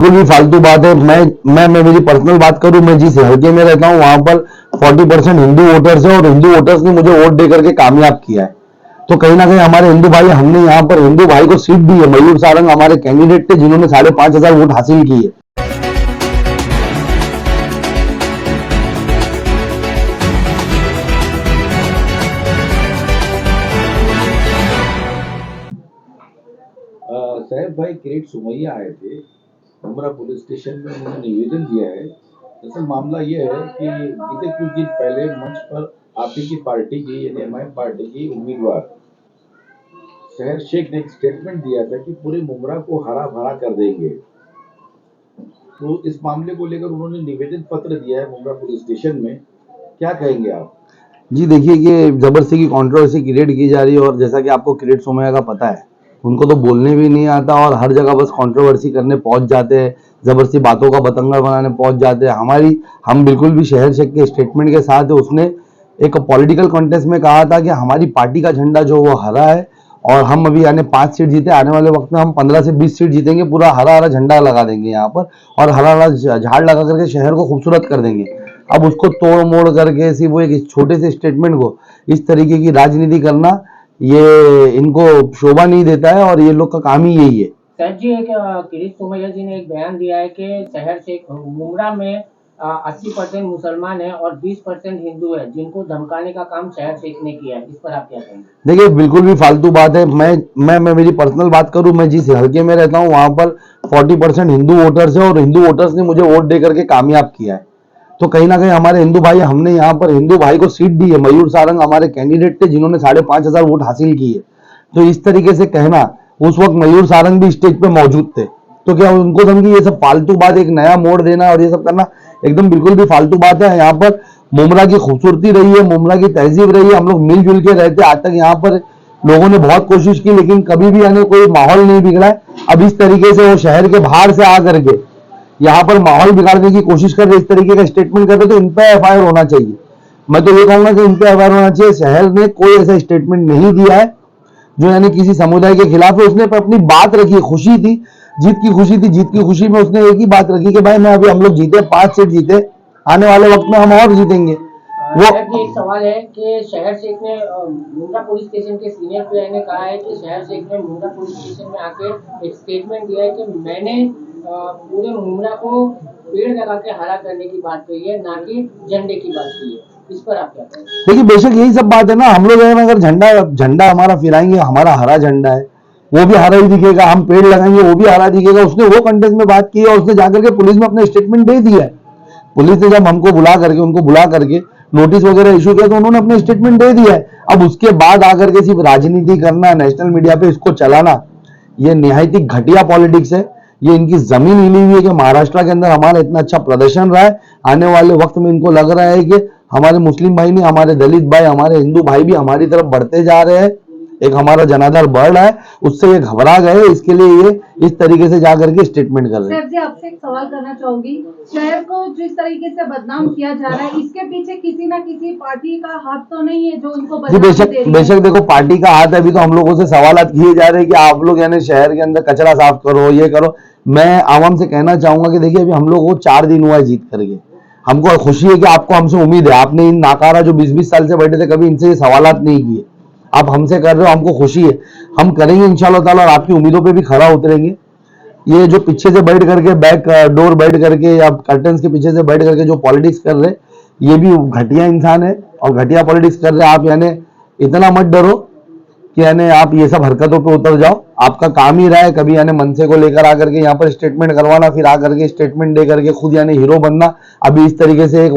बिल्कुल भी फालतू बात है। मैं मेरी पर्सनल बात करूं, मैं जिस हल्के में रहता हूं वहां पर 40% हिंदू वोटर्स है और हिंदू वोटर्स ने मुझे वोट दे करके कामयाब किया है। तो कहीं ना कहीं हमारे हिंदू भाई, हमने यहाँ पर हिंदू भाई को सीट दी है। मयूर सारंग हमारे कैंडिडेट थे जिन्होंने 5,500 वोट हासिल किए। साहब भाई किरीट सुमैया आए थे मुमरा पुलिस स्टेशन में, उन्होंने निवेदन दिया है। दरअसल मामला ये है कि बीते कुछ दिन पहले मंच पर आप ही की पार्टी की यानी एमआईएम पार्टी की उम्मीदवार शहर शेख ने एक स्टेटमेंट दिया था कि पूरे मुमरा को हरा भरा कर देंगे। तो इस मामले को लेकर उन्होंने निवेदन पत्र दिया है मुमरा पुलिस स्टेशन में, क्या कहेंगे आप? जी देखिए, ये जबरदस्ती की कंट्रोवर्सी क्रिएट की जा रही है और जैसा कि आपको किरीट सोमैया का पता है, उनको तो बोलने भी नहीं आता और हर जगह बस कंट्रोवर्सी करने पहुंच जाते हैं, जबरदस्ती बातों का बतंगड़ बनाने पहुंच जाते हैं। हम बिल्कुल भी शहर शेख के स्टेटमेंट के साथ है। उसने एक पॉलिटिकल कॉन्टेस्ट में कहा था कि हमारी पार्टी का झंडा जो वो हरा है और हम अभी यानी 5 सीट जीते, आने वाले वक्त में हम 15 से 20 सीट जीतेंगे, पूरा हरा हरा झंडा लगा देंगे यहाँ पर और हरा हरा झाड़ लगा करके शहर को खूबसूरत कर देंगे। अब उसको तोड़ मोड़ करके सिर्फ वो एक छोटे से स्टेटमेंट को इस तरीके की राजनीति करना, ये इनको शोभा नहीं देता है और ये लोग का काम ही यही है। सर जी, एक किरीट सोमैया जी ने एक बयान दिया है कि शहर से मुमरा में 80% मुसलमान है और 20% हिंदू है, जिनको धमकाने का काम शहर शेख ने किया है। इस पर आप क्या कहेंगे? देखिए, बिल्कुल भी फालतू बात है। मैं मेरी पर्सनल बात करूं, मैं जिस हल्के में रहता हूं वहां पर 40% हिंदू वोटर्स है और हिंदू वोटर्स ने मुझे वोट दे करके कामयाब किया है। तो कहीं ना कहीं हमारे हिंदू भाई, हमने यहाँ पर हिंदू भाई को सीट दी है। मयूर सारंग हमारे कैंडिडेट थे जिन्होंने 5,500 वोट हासिल किए। तो इस तरीके से कहना, उस वक्त मयूर सारंग भी स्टेज पे मौजूद थे, तो क्या उनको समझी ये सब फालतू बात, एक नया मोड़ देना और ये सब करना एकदम बिल्कुल भी फालतू बात है। यहाँ पर मुमरा की खूबसूरती रही है, मुमरा की तहजीब रही है, हम लोग मिलजुल के रहते आज तक। यहाँ पर लोगों ने बहुत कोशिश की लेकिन कभी भी यानी कोई माहौल नहीं बिगड़ा है। अब इस तरीके से वो शहर के बाहर से आ करके यहाँ पर माहौल बिगाड़ने की कोशिश कर रहे, इस तरीके का स्टेटमेंट कर रहे, तो इन पे एफआईआर होना चाहिए। मैं तो ये कहूंगा कि इन पे एफआईआर होना चाहिए। शहर ने कोई ऐसा स्टेटमेंट नहीं दिया है जो यानी किसी समुदाय के खिलाफ है। उसने अपनी बात रखी, खुशी थी, जीत की खुशी थी। जीत की खुशी में उसने एक ही बात रखी कि भाई मैं अभी, हम लोग जीते 5 सीट जीते, आने वाले वक्त में हम और जीतेंगे। वो एक सवाल है कि शहर शेख ने मुंद्रा पुलिस स्टेशन के सीनियर पीआई ने कहा है कि शहर शेख ने मुंद्रा पुलिस स्टेशन में आके एक स्टेटमेंट दिया है कि मैंने पूरे मुंद्रा को पेड़ लगा के हरा करने की बात कही है, ना कि झंडे की बात की है। इस पर आप क्या कहें? देखिए, बेशक यही सब बात है ना। हम लोग अगर झंडा हमारा फहराएंगे, हमारा हरा झंडा है, वो भी हरा ही दिखेगा। हम पेड़ लगाएंगे, वो भी हरा दिखेगा। उसने वो कंटेस्ट में बात की है और उसने जाकर के पुलिस में अपना स्टेटमेंट दे दिया है। पुलिस ने जब हमको उनको बुला करके नोटिस वगैरह इशू किया तो उन्होंने अपने स्टेटमेंट दे दिया है। अब उसके बाद आकर के सिर्फ राजनीति करना, नेशनल मीडिया पे इसको चलाना, ये निहायत ही घटिया पॉलिटिक्स है। ये इनकी जमीन हिली हुई है कि महाराष्ट्र के अंदर हमारा इतना अच्छा प्रदर्शन रहा है। आने वाले वक्त में इनको लग रहा है कि हमारे मुस्लिम भाई नहीं, हमारे दलित भाई, हमारे हिंदू भाई भी हमारी तरफ बढ़ते जा रहे हैं। एक हमारा जनाधार बढ़ रहा है, उससे ये घबरा गए, इसके लिए ये इस तरीके से जाकर के स्टेटमेंट कर रहे हैं। सर जी, आपसे एक सवाल करना चाहूंगी। शहर को जिस तरीके से बदनाम किया जा रहा है, इसके पीछे किसी ना किसी पार्टी का हाथ तो नहीं है जो इनको बेशक देखो, पार्टी का हाथ है। अभी तो हम लोगों से सवालात किए जा रहे हैं कि आप लोग यानी शहर के अंदर कचरा साफ करो, ये करो। मैं आवाम से कहना चाहूंगा कि देखिए, अभी हम लोग को 4 दिन हुआ है जीत करके। हमको खुशी है कि आपको हमसे उम्मीद है। आपने इन नाकारा जो 20-20 साल से बैठे थे, कभी इनसे ये सवालात नहीं किए, आप हमसे कर रहे हो, हमको खुशी है। हम करेंगे इंशाल्लाह ताला और आपकी उम्मीदों पे भी खरा उतरेंगे। ये जो पीछे से बैठ करके, बैक डोर बैठ करके या कर्टन्स के पीछे से बैठ करके जो पॉलिटिक्स कर रहे, ये भी घटिया इंसान है और घटिया पॉलिटिक्स कर रहे। आप यानी इतना मत डरो कि यानी आप ये सब हरकतों पे उतर जाओ। आपका काम ही रहा है कभी यानी मनसे को लेकर आकर के यहाँ पर स्टेटमेंट करवाना, फिर आकर के स्टेटमेंट दे करके खुद यानी हीरो बनना। अभी इस तरीके से एक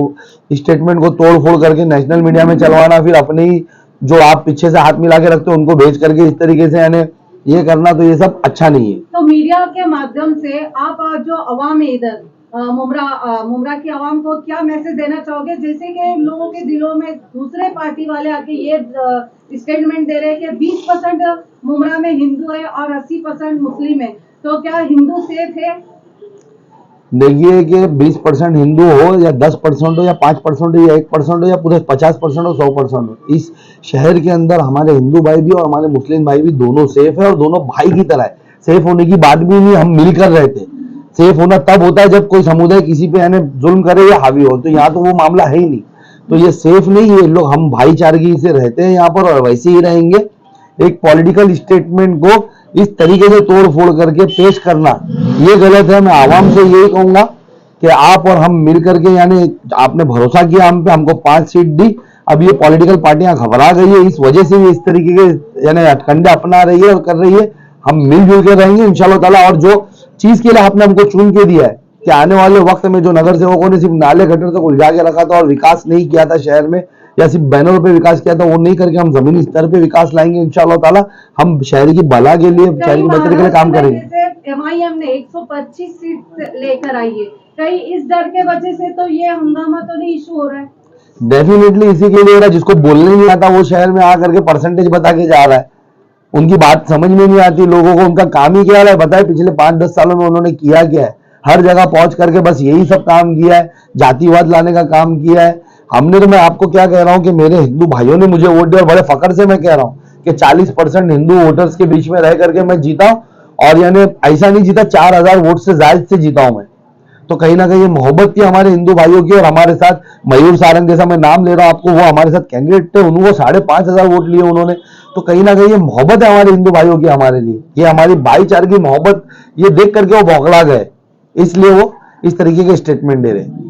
स्टेटमेंट को तोड़ फोड़ करके नेशनल मीडिया में चलवाना, फिर अपने ही जो आप पीछे से हाथ मिला के रखते हो उनको भेज करके इस तरीके से यानी ये करना, तो ये सब अच्छा नहीं है। तो मीडिया के माध्यम से आप जो अवाम है इधर मुमरा की आवाम को क्या मैसेज देना चाहोगे, जैसे कि लोगों के दिलों में दूसरे पार्टी वाले आके ये स्टेटमेंट दे रहे हैं कि 20% मुमरा में हिंदू है और 80% मुस्लिम है, तो क्या हिंदू सेफ है? देखिए कि 20% हिंदू हो या 10% हो या 5% हो या 1% हो या पूरे 50% हो, 100% हो, इस शहर के अंदर हमारे हिंदू भाई भी और हमारे मुस्लिम भाई भी दोनों सेफ है और दोनों भाई की तरह है। सेफ होने की बात भी नहीं, हम मिलकर रहते। सेफ होना तब होता है जब कोई समुदाय किसी पे यानी जुल्म करे या हावी हो, तो यहाँ तो वो मामला है ही नहीं। तो ये सेफ नहीं, ये लोग हम भाईचारगी से रहते हैं यहाँ पर और वैसे ही रहेंगे। एक पॉलिटिकल स्टेटमेंट को इस तरीके से तोड़ फोड़ करके पेश करना ये गलत है। मैं आवाम से यही कहूंगा कि आप और हम मिल करके, यानी आपने भरोसा किया हम पे, हमको 5 सीट दी, अब ये पॉलिटिकल पार्टियां घबरा गई है, इस वजह से ये इस तरीके के यानी हथकंडे अपना रही है और कर रही है। हम मिलजुल के रहेंगे इंशाल्लाह ताला। और जो चीज के लिए आपने हमको चुन के दिया है कि आने वाले वक्त में जो नगर सेवकों ने सिर्फ नाले गटर तक उलझा के रखा था और विकास नहीं किया था शहर में, या सिर्फ बैनरों पे विकास किया था, वो नहीं करके हम जमीनी स्तर पे विकास लाएंगे इंशाल्लाह ताला। हम शहर की भला के लिए, शहर की बेहतरी के लिए काम करेंगे। MIM ने 125 सीट लेकर आई है, कहीं इस डर के वजह से तो ये हंगामा तो नहीं इशू हो रहा है? डेफिनेटली इसी के लिए हो रहा है। जिसको बोलने नहीं आता वो शहर में आकर के परसेंटेज बता के जा रहा है, उनकी बात समझ में नहीं आती लोगों को। उनका काम ही क्या है बताए, पिछले 5-10 सालों में उन्होंने किया क्या है? हर जगह पहुंच करके बस यही सब काम किया है, जातिवाद लाने का काम किया है। हमने तो, मैं आपको क्या कह रहा हूं कि मेरे हिंदू भाइयों ने मुझे वोट दिया और बड़े फकर से मैं कह रहा हूं कि 40% हिंदू वोटर्स के बीच में रह करके मैं जीता हूं। और यानी ऐसा नहीं जीता, 4000 वोट से ज्यादा से जीता हूं मैं। तो कहीं ना कहीं ये मोहब्बत थी हमारे हिंदू भाइयों की। और हमारे साथ मयूर सारंग जैसा मैं नाम ले रहा हूं आपको, वो हमारे साथ कैंडिडेट थे, उनको 5500 वोट लिए उन्होंने। तो कहीं ना कहीं ये मोहब्बत है हमारे हिंदू भाइयों की हमारे लिए, ये हमारी भाईचारे की मोहब्बत, ये देख करके वो बौखला गए, इसलिए वो इस तरीके के स्टेटमेंट दे रहे हैं।